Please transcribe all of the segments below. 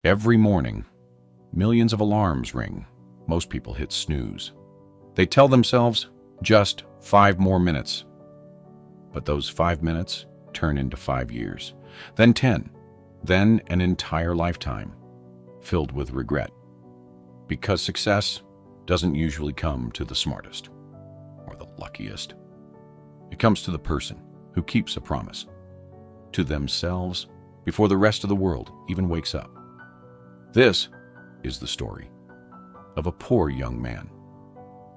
Every morning, millions of alarms ring. Most people hit snooze. They tell themselves, just 5 more minutes. But those 5 minutes turn into 5 years, then 10, then an entire lifetime, filled with regret. Because success doesn't usually come to the smartest or the luckiest. It comes to the person who keeps a promise to themselves before the rest of the world even wakes up. This is the story of a poor young man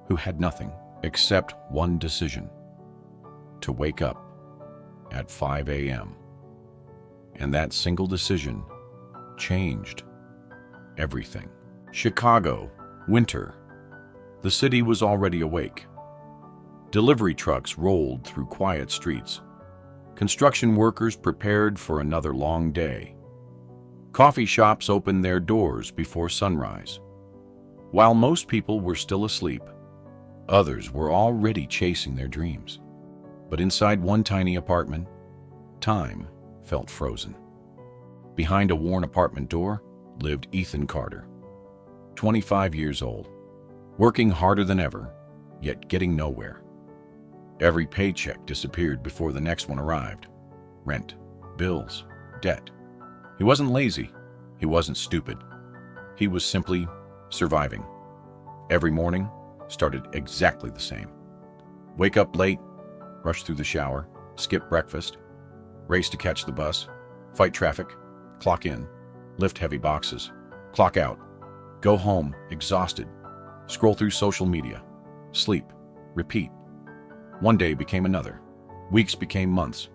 who had nothing except one decision: to wake up at 5 a.m. And that single decision changed everything. Chicago, winter. The city was already awake. Delivery trucks rolled through quiet streets. Construction workers prepared for another long day. Coffee shops opened their doors before sunrise. While most people were still asleep, others were already chasing their dreams. But inside one tiny apartment, time felt frozen. Behind a worn apartment door lived Ethan Carter, 25 years old, working harder than ever, yet getting nowhere. Every paycheck disappeared before the next one arrived. Rent, bills, debt. He wasn't lazy. He wasn't stupid. He was simply surviving. Every morning started exactly the same. Wake up late, rush through the shower, skip breakfast, race to catch the bus, fight traffic, clock in, lift heavy boxes, clock out, go home exhausted, scroll through social media, sleep, repeat. One day became another. Weeks became months.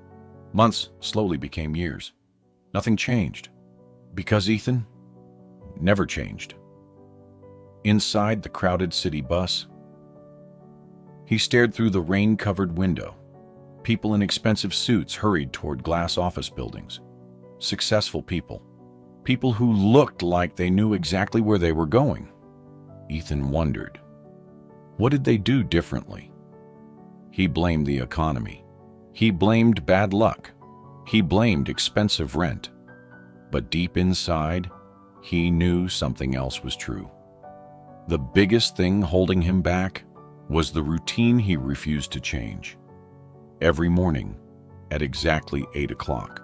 Months slowly became years. Nothing changed, because Ethan never changed. Inside the crowded city bus, he stared through the rain-covered window. People in expensive suits hurried toward glass office buildings. Successful people. People who looked like they knew exactly where they were going. Ethan wondered, what did they do differently? He blamed the economy. He blamed bad luck. He blamed expensive rent. But deep inside, he knew something else was true. The biggest thing holding him back was the routine he refused to change. Every morning, at exactly 8 o'clock,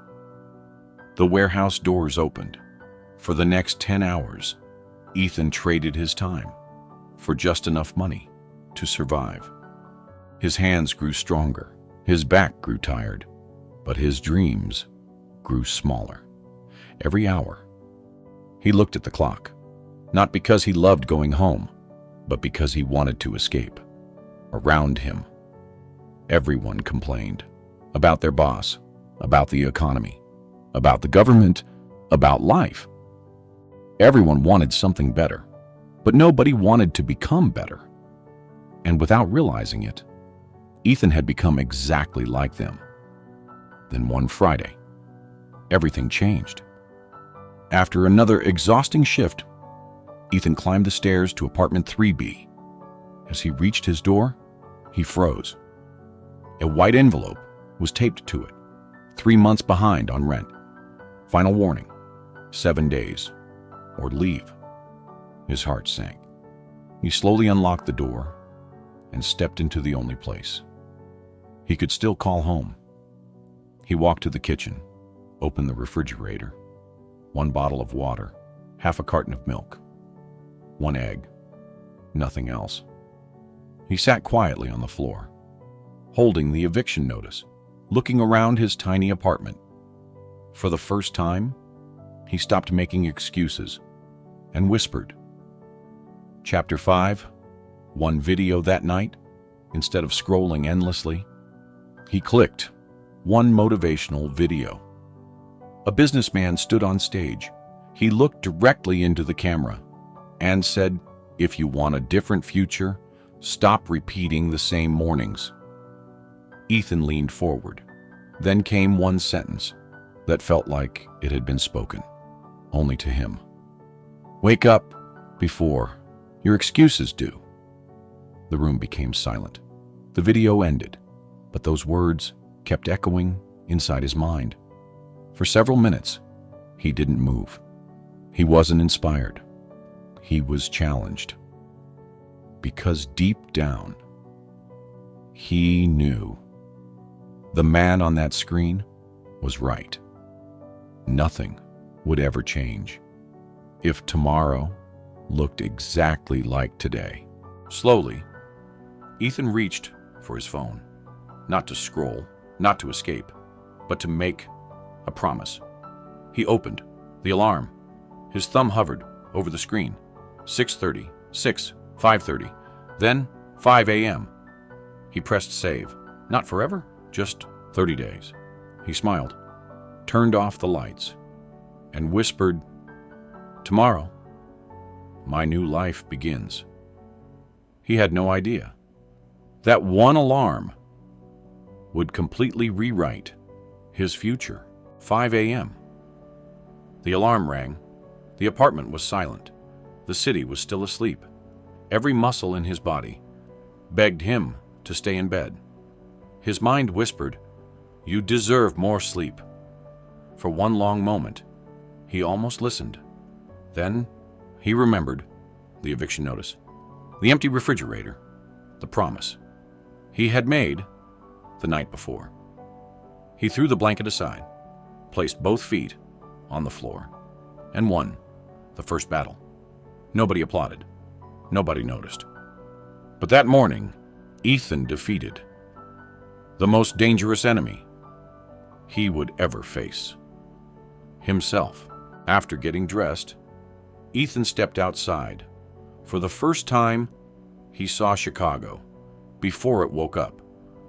the warehouse doors opened. For the next 10 hours, Ethan traded his time for just enough money to survive. His hands grew stronger, his back grew tired, but his dreams grew smaller. Every hour, he looked at the clock, not because he loved going home, but because he wanted to escape. Around him, everyone complained about their boss, about the economy, about the government, about life. Everyone wanted something better, but nobody wanted to become better. And without realizing it, Ethan had become exactly like them. Then one Friday, everything changed. After another exhausting shift, Ethan climbed the stairs to apartment 3B. As he reached his door, he froze. A white envelope was taped to it, 3 months behind on rent. Final warning, 7 days, or leave. His heart sank. He slowly unlocked the door and stepped into the only place he could still call home. He walked to the kitchen, opened the refrigerator. 1 bottle of water, half a carton of milk, 1 egg, nothing else. He sat quietly on the floor, holding the eviction notice, looking around his tiny apartment. For the first time, he stopped making excuses and whispered. Chapter 5, one video that night, instead of scrolling endlessly, he clicked one motivational video. A businessman stood on stage. He looked directly into the camera and said, "If you want a different future, stop repeating the same mornings." Ethan leaned forward. Then came one sentence that felt like it had been spoken, only to him. "Wake up before your excuses do." The room became silent. The video ended, but those words kept echoing inside his mind. For several minutes, he didn't move. He wasn't inspired. He was challenged. Because deep down, he knew the man on that screen was right. Nothing would ever change if tomorrow looked exactly like today. Slowly, Ethan reached for his phone, not to scroll, not to escape, but to make a promise. He opened the alarm. His thumb hovered over the screen. 6:30, 6, 5:30, then 5 a.m. He pressed save. Not forever, just 30 days. He smiled, turned off the lights, and whispered, "Tomorrow, my new life begins." He had no idea that one alarm would completely rewrite his future. 5 a.m. The alarm rang. The apartment was silent. The city was still asleep. Every muscle in his body begged him to stay in bed. His mind whispered, "You deserve more sleep." For one long moment, he almost listened. Then he remembered the eviction notice, the empty refrigerator, the promise he had made the night before. He threw the blanket aside, placed both feet on the floor, and won the first battle. Nobody applauded. Nobody noticed. But that morning, Ethan defeated the most dangerous enemy he would ever face: himself. After getting dressed, Ethan stepped outside. For the first time, he saw Chicago before it woke up.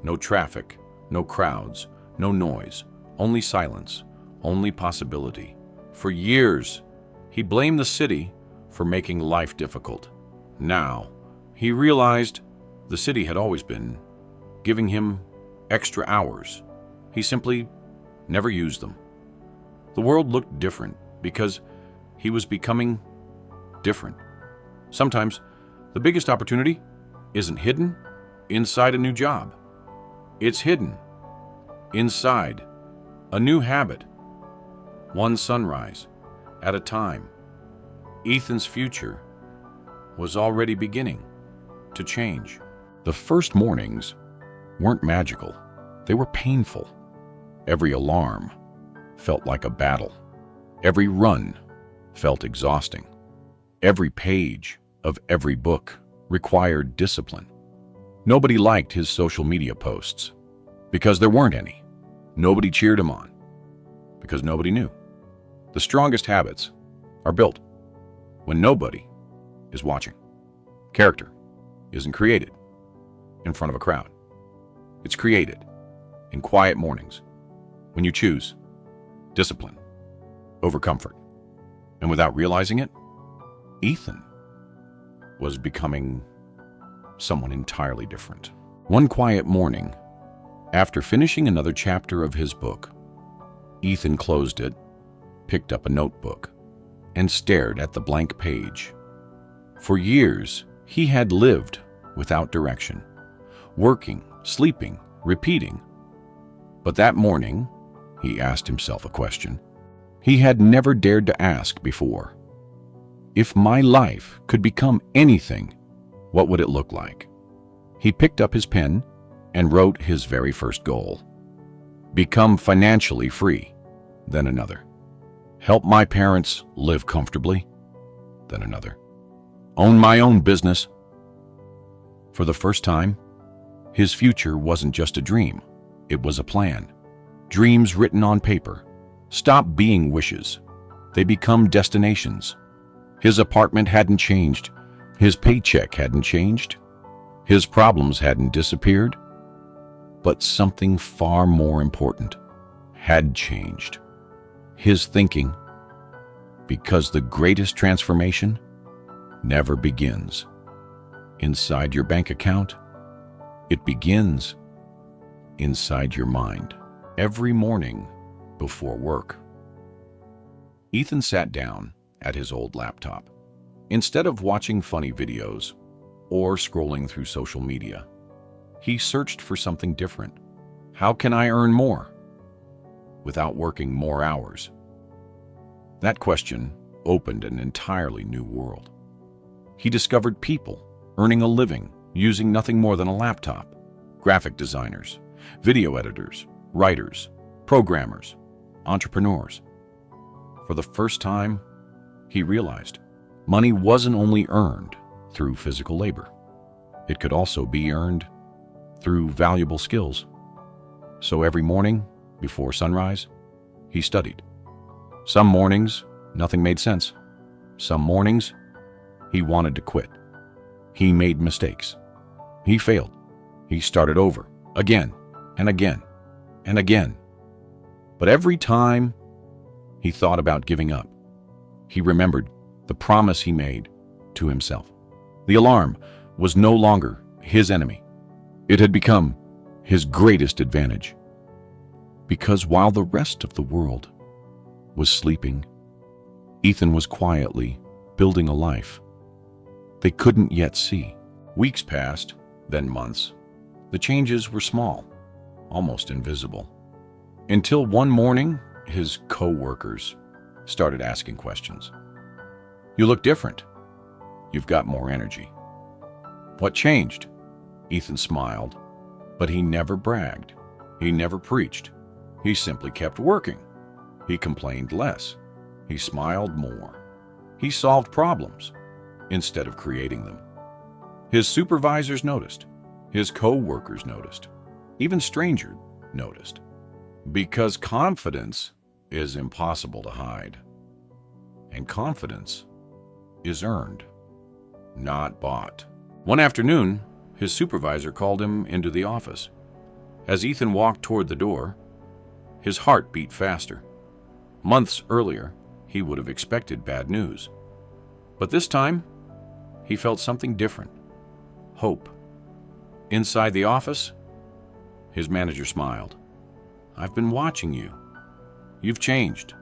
No traffic, no crowds, no noise, only silence, only possibility. For years, he blamed the city for making life difficult. Now, he realized the city had always been giving him extra hours. He simply never used them. The world looked different because he was becoming different. Sometimes the biggest opportunity isn't hidden inside a new job. It's hidden inside a new habit, one sunrise at a time. Ethan's future was already beginning to change. The first mornings weren't magical. They were painful. Every alarm felt like a battle. Every run felt exhausting. Every page of every book required discipline. Nobody liked his social media posts because there weren't any. Nobody cheered him on because nobody knew. The strongest habits are built when nobody is watching. Character isn't created in front of a crowd. It's created in quiet mornings when you choose discipline over comfort. And without realizing it, Ethan was becoming someone entirely different. One quiet morning, after finishing another chapter of his book, Ethan closed it, picked up a notebook, and stared at the blank page. For years, he had lived without direction, working, sleeping, repeating. But that morning, he asked himself a question he had never dared to ask before. If my life could become anything, what would it look like? He picked up his pen and wrote his very first goal. Become financially free, then another. Help my parents live comfortably, then another. Own my own business. For the first time, his future wasn't just a dream, it was a plan. Dreams written on paper stop being wishes. They become destinations. His apartment hadn't changed. His paycheck hadn't changed. His problems hadn't disappeared. But something far more important had changed. His thinking. Because the greatest transformation never begins inside your bank account. It begins inside your mind. Every morning before work, Ethan sat down at his old laptop. Instead of watching funny videos or scrolling through social media, he searched for something different. How can I earn more without working more hours? That question opened an entirely new world. He discovered people earning a living using nothing more than a laptop: graphic designers, video editors, writers, programmers, entrepreneurs. For the first time, he realized money wasn't only earned through physical labor. It could also be earned through valuable skills. So every morning, before sunrise, he studied. Some mornings, nothing made sense. Some mornings, he wanted to quit. He made mistakes. He failed. He started over, again and again and again. But every time he thought about giving up, he remembered the promise he made to himself. The alarm was no longer his enemy. It had become his greatest advantage. Because while the rest of the world was sleeping, Ethan was quietly building a life they couldn't yet see. Weeks passed, then months. The changes were small, almost invisible. Until one morning, his co-workers started asking questions. "You look different. You've got more energy. What changed?" Ethan smiled, but he never bragged. He never preached. He simply kept working. He complained less. He smiled more. He solved problems instead of creating them. His supervisors noticed. His co-workers noticed. Even strangers noticed. Because confidence is impossible to hide. And confidence is earned, not bought. One afternoon, his supervisor called him into the office. As Ethan walked toward the door, his heart beat faster. Months earlier, he would have expected bad news. But this time, he felt something different: hope. Inside the office, his manager smiled. "I've been watching you. You've changed.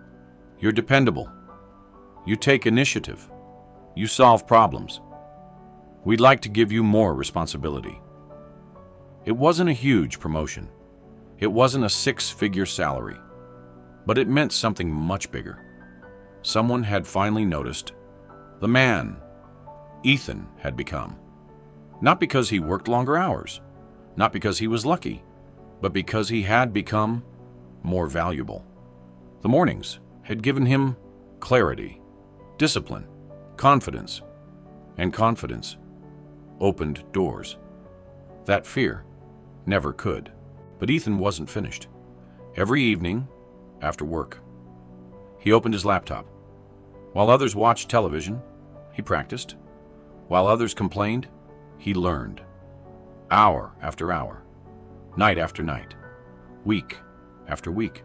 You're dependable. You take initiative. You solve problems. We'd like to give you more responsibility." It wasn't a huge promotion. It wasn't a six-figure salary. But it meant something much bigger. Someone had finally noticed the man Ethan had become. Not because he worked longer hours, not because he was lucky, but because he had become more valuable. The mornings had given him clarity, discipline, confidence, and confidence opened doors that fear never could. But Ethan wasn't finished. Every evening, after work, he opened his laptop. While others watched television, he practiced. While others complained, he learned. Hour after hour, night after night, week after week.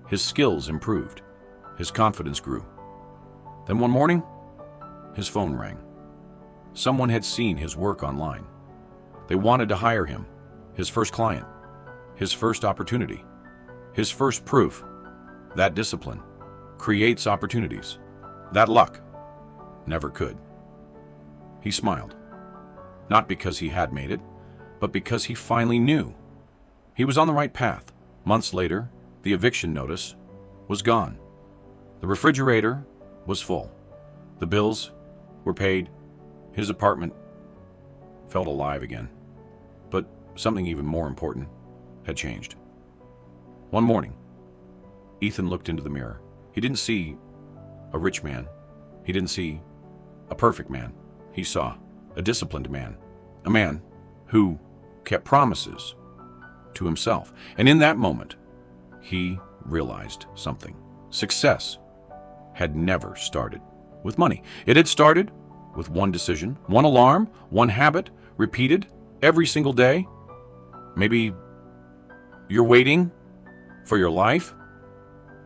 His skills improved. His confidence grew. Then one morning, his phone rang. Someone had seen his work online. They wanted to hire him, his first client, his first opportunity, his first proof that discipline creates opportunities, that luck never could. He smiled, not because he had made it, but because he finally knew he was on the right path. Months later, the eviction notice was gone. The refrigerator was full. The bills were paid. His apartment felt alive again. But something even more important had changed. One morning, Ethan looked into the mirror. He didn't see a rich man. He didn't see a perfect man. He saw a disciplined man, a man who kept promises to himself. And in that moment, he realized something. Success had never started with money. It had started with one decision, one alarm, one habit, repeated every single day. Maybe you're waiting for your life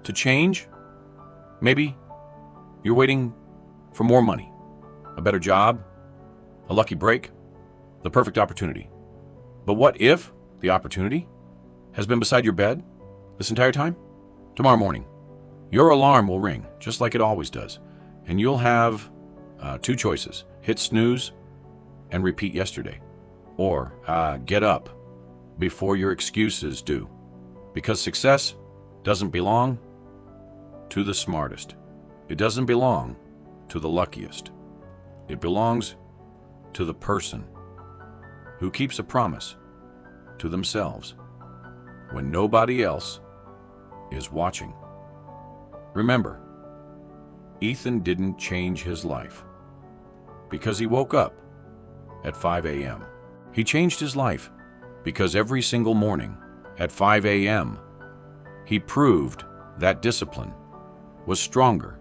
to change. Maybe you're waiting for more money, a better job, a lucky break, the perfect opportunity. But what if the opportunity has been beside your bed this entire time? Tomorrow morning, your alarm will ring just like it always does, and you'll have two choices: hit snooze and repeat yesterday, or get up before your excuses do, because success doesn't belong to the smartest. It doesn't belong to the luckiest. It belongs to the person who keeps a promise to themselves when nobody else is watching. Remember, Ethan didn't change his life because he woke up at 5 a.m. He changed his life because every single morning at 5 a.m. he proved that discipline was stronger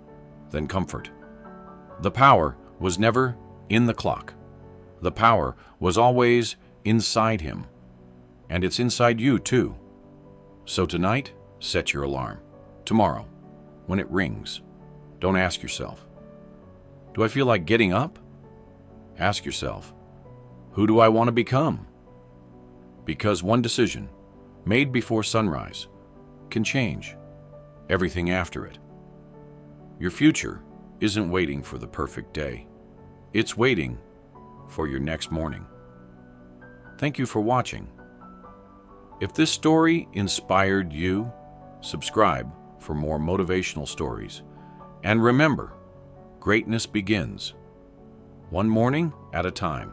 than comfort. The power was never in the clock. The power was always inside him, and it's inside you too. So tonight, set your alarm. Tomorrow, when it rings, don't ask yourself, do I feel like getting up? Ask yourself, who do I want to become? Because one decision made before sunrise can change everything after it. Your future isn't waiting for the perfect day. It's waiting for your next morning. Thank you for watching. If this story inspired you, subscribe for more motivational stories. And remember, greatness begins one morning at a time.